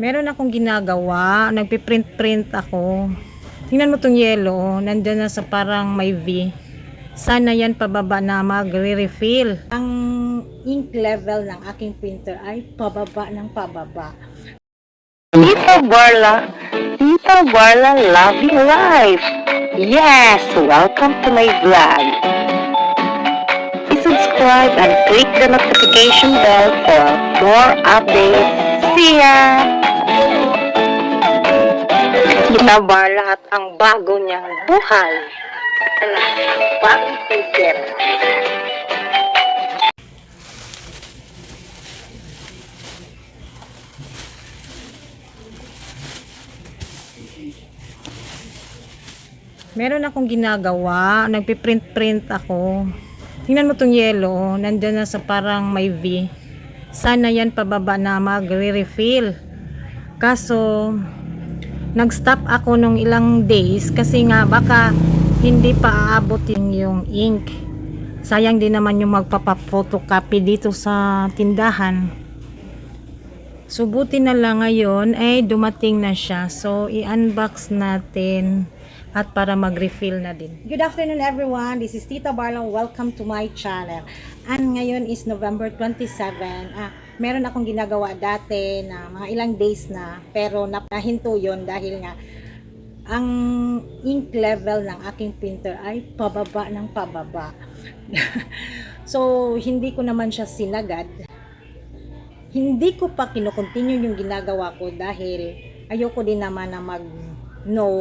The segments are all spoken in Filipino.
Meron akong ginagawa, nagpiprint-print ako. Tingnan mo tong yellow, nandyan na sa parang may V. Sana yan pababa na magre-refill. Ang ink level ng aking printer ay pababa ng pababa. Tita Barla Loving Life. Yes, welcome to my vlog. Please subscribe and click the notification bell for more updates. See ya! Tita Barla at ang bago niyang buhay. Bagong printer. Meron akong ginagawa, nagpiprint-print ako. Tingnan mo tong yellow, nandyan na sa parang may V. Sana yan pababa na magre-refill. Kaso, nag-stop ako nung ilang days kasi nga baka hindi pa aabot yung ink. Sayang din naman yung magpapa-photocopy dito sa tindahan. So, buti na lang ngayon ay dumating na siya. So, i-unbox natin at para mag-refill na din. Good afternoon everyone. This is Tita Barla. Welcome to my channel. And ngayon is November 27. Meron akong ginagawa dati na mga ilang days na, pero napahinto yon dahil nga ang ink level ng aking printer ay pababa ng pababa. So, hindi ko naman siya sinagad. Hindi ko pa kino-continue yung ginagawa ko dahil ayoko din naman na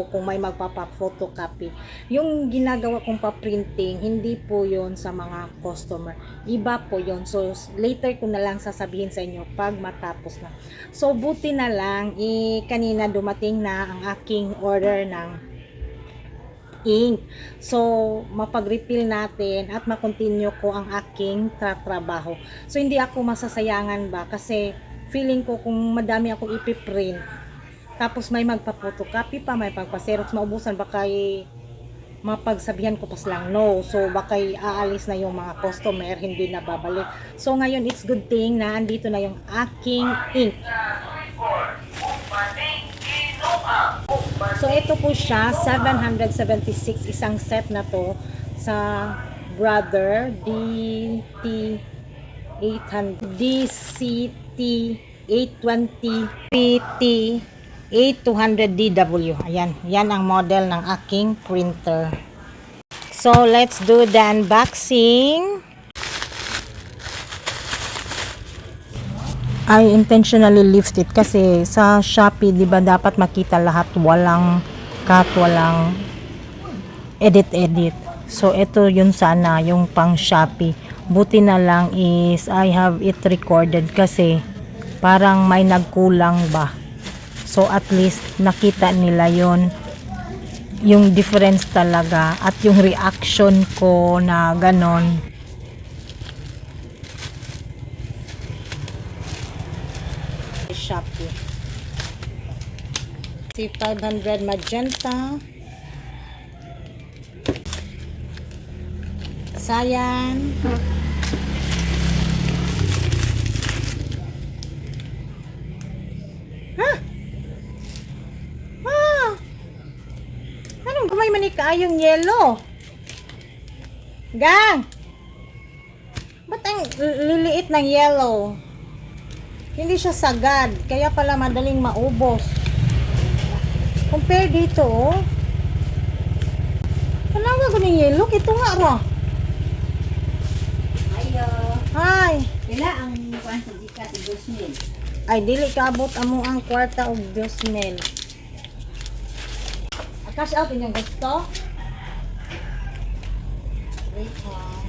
kung may magpapa-photocopy. Yung ginagawa kong pa-printing, hindi po yon sa mga customer. Iba po yon. So, later ko na lang sasabihin sa inyo pag matapos na. So, buti na lang, kanina dumating na ang aking order ng ink. So, mapag-refill natin at makontinue ko ang aking trabaho. So, hindi ako masasayangan ba? Kasi, feeling ko kung madami akong ipiprint, tapos may magpa-photocopy pa, may pagpa-xerox, maubusan, baka mapagsabihan ko pas lang no. So, baka aalis na yung mga customer, hindi na babalik. So, ngayon, it's good thing na andito na yung aking ink. So, ito po siya, 776, isang set na to sa Brother DCT820 PT 8200DW. Ayan, yan ang model ng aking printer. So, let's do the unboxing. I intentionally lift it kasi sa Shopee, di ba, dapat makita lahat, walang cut, walang edit. So, ito yun sana, yung pang Shopee. Buti na lang is I have it recorded kasi parang may nagkulang ba. So, at least, nakita nila yung difference talaga at yung reaction ko na ganon. Shopee. Si 500 magenta. Cyan. May manika yung yellow. Gang! Ba't ang liliit ng yellow? Hindi siya sagad. Kaya pala madaling maubos. Compare dito, oh. Talaga ko ng yellow. Ito nga, ro. Ayo. Hi. Kila ang kuan sa Gcash 2,000. Ay, dili kaabot amo ang kwarta og 2,000. Cash out inyong gusto? Wait ha.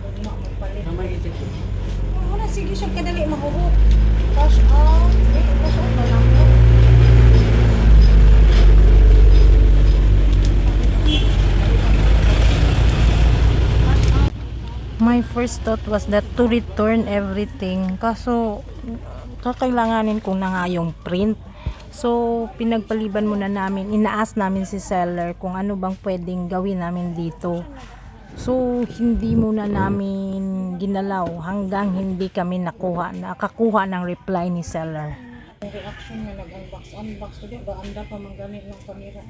Huwag mo magpalit. Wala, sige siya kadali mahuhot. Cash out. Cash out na lang po. My first thought was that to return everything. Kaso, kakailanganin ko na nga yung print. So, pinagpaliban muna namin, inaas namin si seller kung ano bang pwedeng gawin namin dito. So, hindi muna namin ginalaw hanggang hindi kami nakakuha ng reply ni seller. Ang reaction na nag-unbox ko dyan, gaanda pa manggamit ng camera.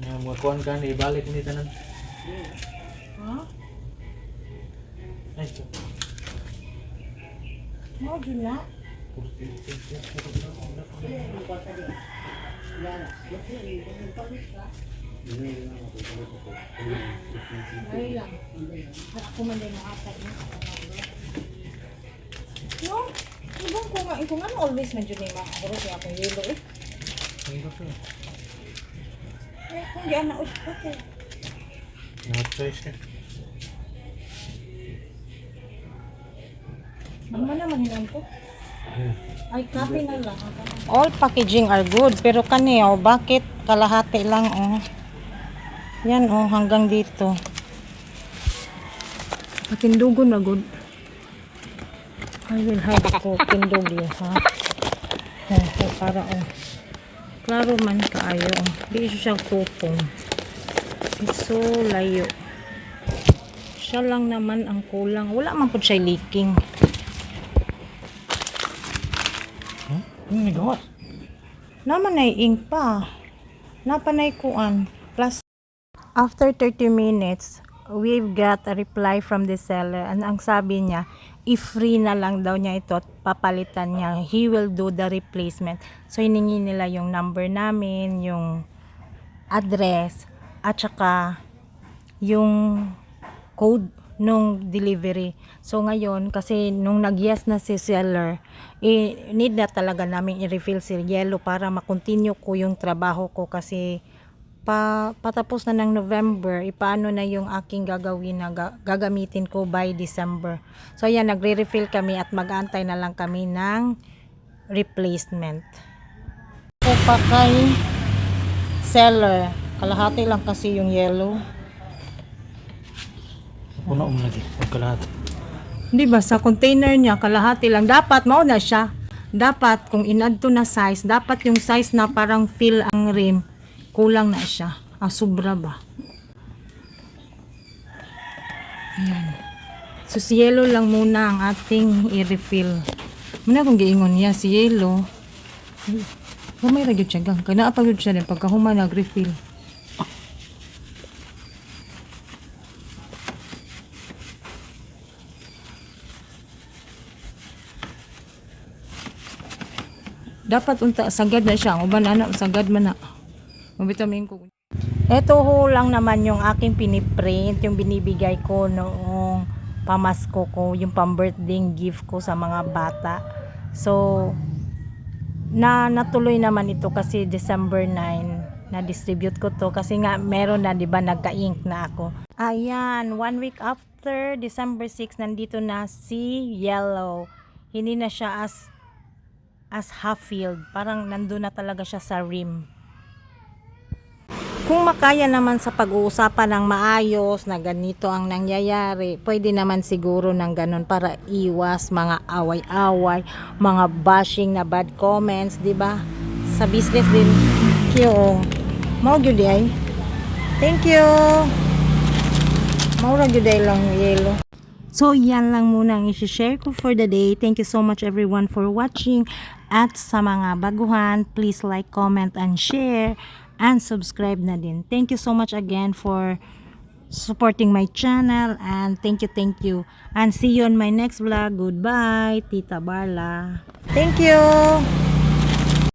Mga kuhan ka, ibalik ni tanan. Ha? Ay, ito. Mo gila? Ay lang. At ako man din nakatay na. No? Ibang ko nga, ito nga always medyo na yung makakuro kaya akong yelo eh. Hirap yun. Eh, kung di na okay. No choice eh. Ano naman hinan ko? Ay, copy na lang. All packaging are good, pero kani bakit kalahati lang Yan hanggang dito. Patindugo na good. I will hide ko tindog ha. Para klaro man kaayo. Di siya kupong. So layo. Siya lang naman ang kulang. Wala man po siya leaking. Ano nagawa? Naman ay ink pa. Napanay kuan. Plus, after 30 minutes, we've got a reply from the seller. And ang sabi niya, i-free na lang daw niya ito at papalitan niya. He will do the replacement. So, hiningi nila yung number namin, yung address, at saka yung code nung delivery. So ngayon, kasi nung nag-yes na si seller, need na talaga namin i-refill si yellow para makontinue ko yung trabaho ko kasi patapos na ng November, ipaano na yung aking gagawin na gagamitin ko by December. So ayan, nagre-refill kami at mag-aantay na lang kami ng replacement. So pa kay seller, kalahati lang kasi yung yellow. Puno mo lagi, magkalahat. Di ba sa container niya kalahati lang, dapat mao na siya. Dapat kung in-add to na size, dapat yung size na parang fill ang rim, kulang na siya. Sobra ba? Ayan. So si yellow lang muna ang ating i-refill. Muna kung giingon niya si yellow. May ra gyud siya gang. Kana pa gyud siya din pagkahuma nag-refill. Dapat unta sagad na siya. Uban anak sagad man na. Mabitamin ko. Ito ho lang naman yung aking piniprint, yung binibigay ko noong pamasko ko, yung pang-birthday gift ko sa mga bata. So natuloy naman ito kasi December 9 na-distribute ko to kasi nga meron na, 'di ba, nagka-ink na ako. Ayan, 1 week after December 6 nandito na si Yellow. Hindi na siya as half filled, parang nandun na talaga siya sa rim. Kung makaya naman sa pag-uusapan ng maayos na ganito ang nangyayari, pwede naman siguro ng ganun para iwas mga away-away, mga bashing na bad comments, di ba? Sa business din. Mao gyud ay. Thank you. Mao ra gyud lang yellow. So, yan lang muna ang i-share ko for the day. Thank you so much everyone for watching. At sa mga baguhan, please like, comment, and share. And subscribe na din. Thank you so much again for supporting my channel. And thank you. And see you on my next vlog. Goodbye, Tita Barla. Thank you.